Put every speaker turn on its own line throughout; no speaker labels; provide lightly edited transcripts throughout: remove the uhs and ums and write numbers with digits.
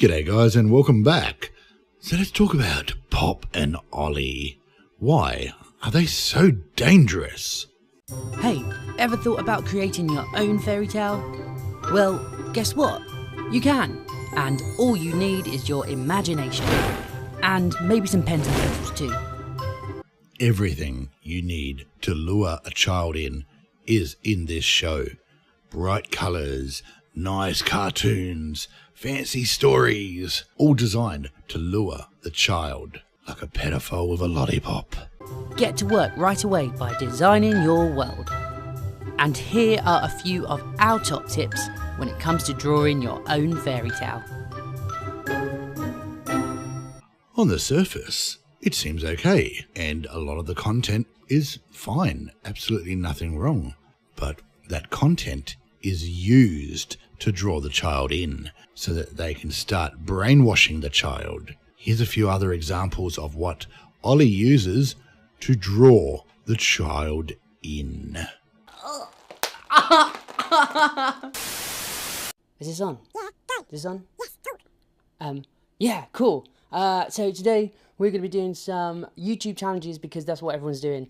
G'day guys and welcome back. So let's talk about Pop and Olly. Why are they so dangerous?
Hey, ever thought about creating your own fairy tale? Well, guess what? You can. And all you need is your imagination. And maybe some pens and pencils too.
Everything you need to lure a child in is in this show. Bright colours, nice cartoons, fancy stories, all designed to lure the child like a pedophile with a lollipop.
Get to work right away by designing your world. And here are a few of our top tips when it comes to drawing your own fairy tale.
On the surface, it seems okay, and a lot of the content is fine, absolutely nothing wrong. But that content is used to draw the child in so that they can start brainwashing the child. Here's a few other examples of what Olly uses to draw the child in.
Is this on? Is this on? Yeah, cool. So today we're going to be doing some YouTube challenges because that's what everyone's doing.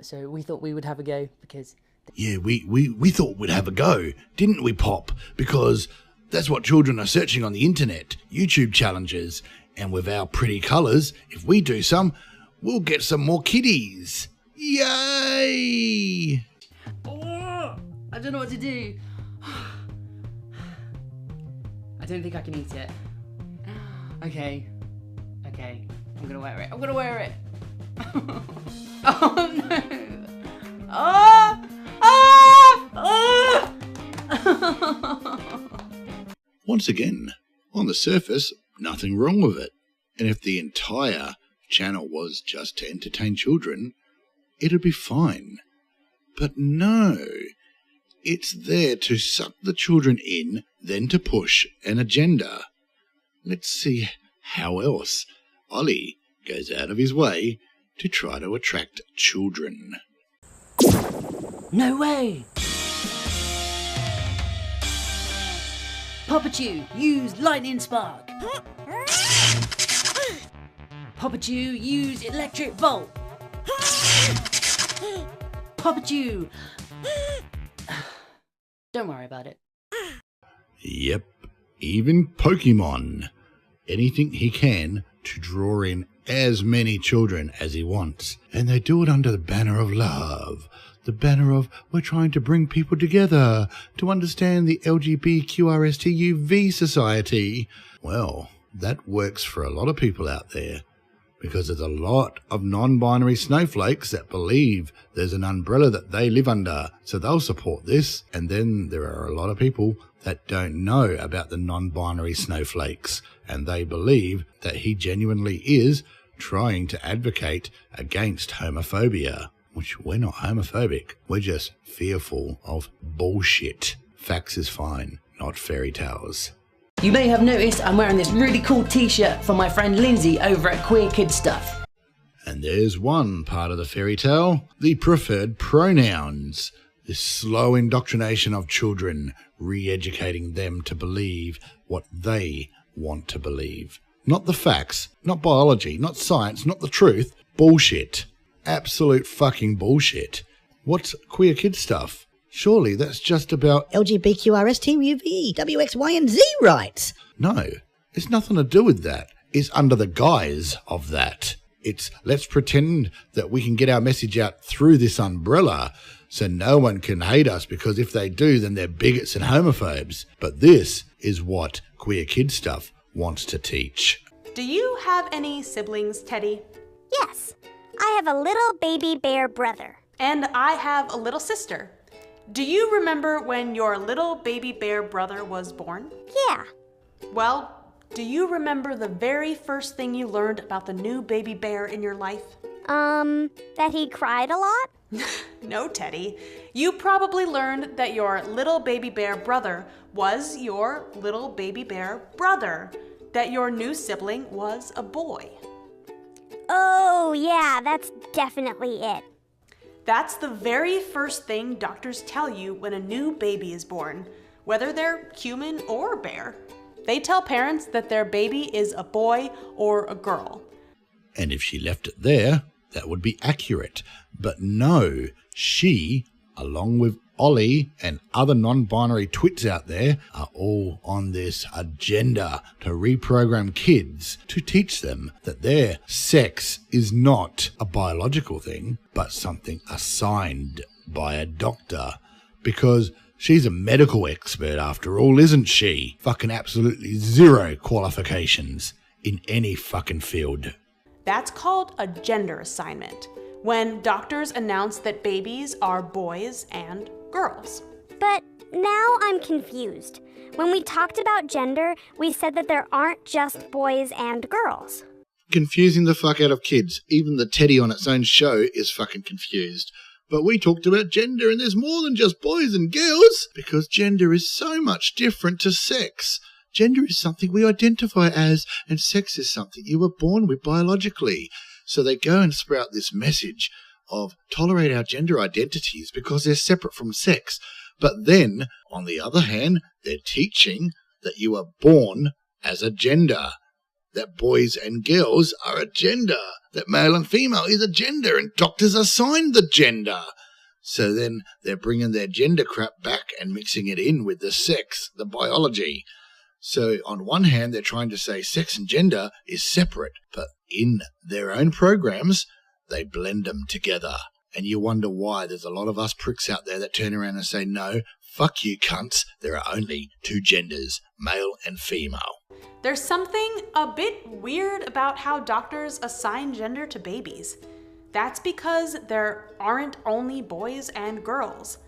So we thought we would have a go because...
Yeah, we thought we'd have a go, didn't we, Pop? Because that's what children are searching on the internet, YouTube challenges. And with our pretty colours, if we do some, we'll get some more kiddies. Yay!
Oh, I don't know what to do. I don't think I can eat it. Okay, I'm gonna wear it. Oh no!
Once again, on the surface, nothing wrong with it. And if the entire channel was just to entertain children, it'd be fine. But no, it's there to suck the children in, then to push an agenda. Let's see how else Olly goes out of his way to try to attract children.
No way! Popachew, use lightning spark. Popachew, use electric volt. Popachew. Don't worry about it.
Yep, even Pokemon. Anything he can to draw in as many children as he wants. And they do it under the banner of love. The banner of, we're trying to bring people together to understand the LGBTQRSTUV society. Well, that works for a lot of people out there because there's a lot of non-binary snowflakes that believe there's an umbrella that they live under, so they'll support this. And then there are a lot of people that don't know about the non-binary snowflakes, and they believe that he genuinely is trying to advocate against homophobia. Which we're not homophobic, we're just fearful of bullshit. Facts is fine, not fairy tales.
You may have noticed I'm wearing this really cool t-shirt from my friend Lindsay over at Queer Kid Stuff.
And there's one part of the fairy tale, the preferred pronouns. This slow indoctrination of children, re-educating them to believe what they want to believe. Not the facts, not biology, not science, not the truth, bullshit. Absolute fucking bullshit. What's Queer Kid Stuff? Surely that's just about
LGBTQRSTUV, WX, Y and Z rights.
No, it's nothing to do with that. It's under the guise of that. It's let's pretend that we can get our message out through this umbrella so no one can hate us, because if they do, then they're bigots and homophobes. But this is what Queer Kid Stuff wants to teach.
Do you have any siblings, Teddy?
Yes, I have a little baby bear brother.
And I have a little sister. Do you remember when your little baby bear brother was born?
Yeah.
Well, do you remember the very first thing you learned about the new baby bear in your life?
That he cried a lot?
No, Teddy. You probably learned that your little baby bear brother was your little baby bear brother. That your new sibling was a boy.
Oh, yeah, that's definitely it.
That's the very first thing doctors tell you when a new baby is born, whether they're human or bear. They tell parents that their baby is a boy or a girl.
And if she left it there, that would be accurate. But no, she, along with Ollie and other non-binary twits out there, are all on this agenda to reprogram kids to teach them that their sex is not a biological thing, but something assigned by a doctor. Because she's a medical expert after all, isn't she? Fucking absolutely zero qualifications in any fucking field.
That's called a gender assignment, when doctors announce that babies are boys and girls.
But now I'm confused. When we talked about gender, we said that there aren't just boys and girls.
Confusing the fuck out of kids. Even the teddy on its own show is fucking confused. But we talked about gender, and there's more than just boys and girls, because gender is so much different to sex. Gender is something we identify as, and sex is something you were born with biologically. So they go and sprout this message of tolerate our gender identities because they're separate from sex. But then, on the other hand, they're teaching that you are born as a gender, that boys and girls are a gender, that male and female is a gender, and doctors assign the gender. So then they're bringing their gender crap back and mixing it in with the sex, the biology. So on one hand, they're trying to say sex and gender is separate, but in their own programs, they blend them together. And you wonder why there's a lot of us pricks out there that turn around and say, no, fuck you cunts, there are only two genders, male and female.
There's something a bit weird about how doctors assign gender to babies. That's because there aren't only boys and girls,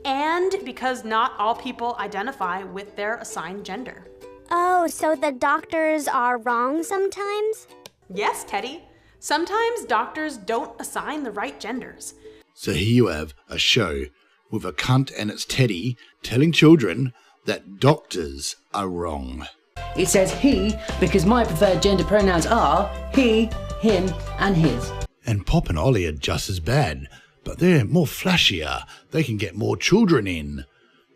and because not all people identify with their assigned gender.
Oh, so the doctors are wrong sometimes?
Yes, Teddy. Sometimes doctors don't assign the right genders.
So here you have a show with a cunt and its teddy telling children that doctors are wrong.
It says he because my preferred gender pronouns are he, him, and his.
And Pop and Olly are just as bad, but they're more flashier. They can get more children in.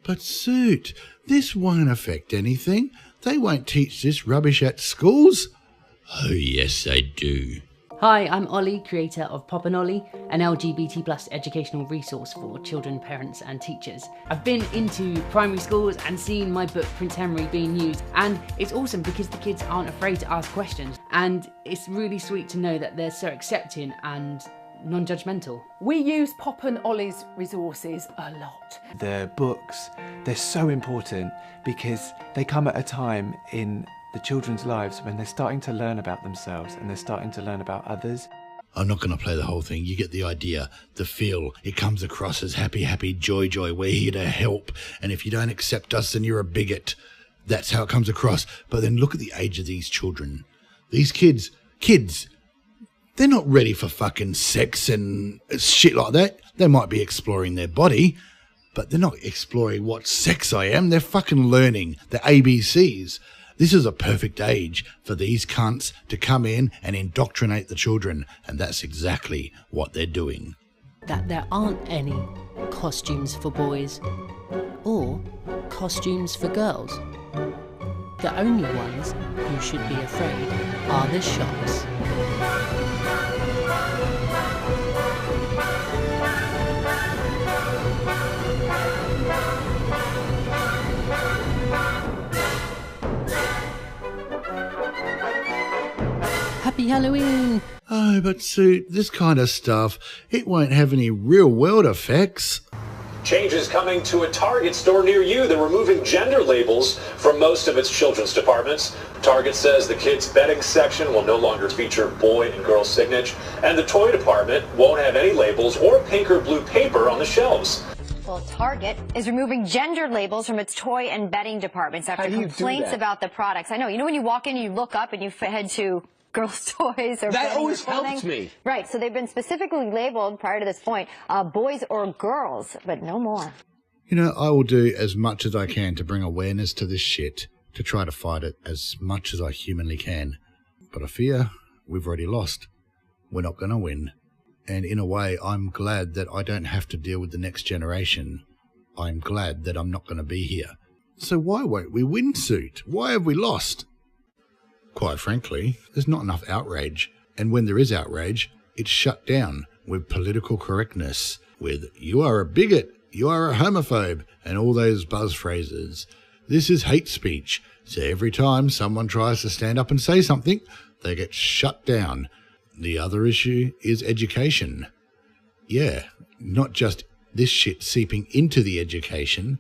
But Suit, this won't affect anything. They won't teach this rubbish at schools. Oh yes, they do.
Hi, I'm Ollie, creator of Pop N Olly, an LGBT plus educational resource for children, parents and teachers. I've been into primary schools and seen my book Prince Henry being used, and it's awesome because the kids aren't afraid to ask questions, and it's really sweet to know that they're so accepting and non-judgmental.
We use Pop N Olly's resources a lot.
The books, they're so important because they come at a time in the children's lives when they're starting to learn about themselves and they're starting to learn about others.
I'm not going to play the whole thing. You get the idea, the feel. It comes across as happy, happy, joy, joy. We're here to help. And if you don't accept us, then you're a bigot. That's how it comes across. But then look at the age of these children. These kids, they're not ready for fucking sex and shit like that. They might be exploring their body, but they're not exploring what sex I am. They're fucking learning the ABCs. This is a perfect age for these cunts to come in and indoctrinate the children, and that's exactly what they're doing.
That there aren't any costumes for boys or costumes for girls. The only ones who should be afraid are the shops. Happy Halloween!
Oh, but Suit, this kind of stuff, it won't have any real-world effects.
Changes coming to a Target store near you. They're removing gender labels from most of its children's departments. Target says the kids' bedding section will no longer feature boy and girl signage, and the toy department won't have any labels or pink or blue paper on the shelves.
Well, Target is removing gender labels from its toy and bedding departments after complaints about the products. I know. You know when you walk in and you look up and you head to girls' toys or
that always
clothing?
helps me.
Right, so they've been specifically labeled prior to this point, boys or girls, but no more.
You know, I will do as much as I can to bring awareness to this shit, to try to fight it as much as I humanly can. But I fear we've already lost. We're not going to win. And in a way, I'm glad that I don't have to deal with the next generation. I'm glad that I'm not going to be here. So why won't we windsuit? Why have we lost? Quite frankly, there's not enough outrage. And when there is outrage, it's shut down with political correctness, with "you are a bigot," "you are a homophobe," and all those buzz phrases. This is hate speech. So every time someone tries to stand up and say something, they get shut down. The other issue is education. Yeah, not just this shit seeping into the education,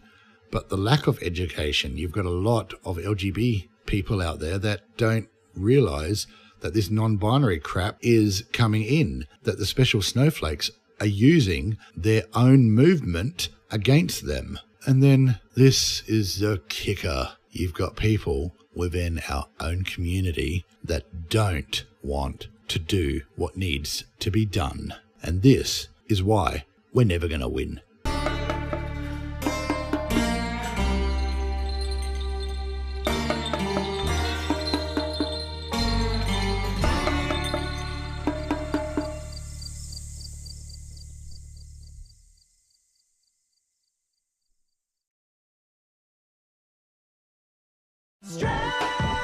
but the lack of education. You've got a lot of LGBT people out there that don't realise that this non-binary crap is coming in, that the special snowflakes are using their own movement against them. And then this is the kicker. You've got people within our own community that don't want to do what needs to be done. And this is why we're never going to win.
Strap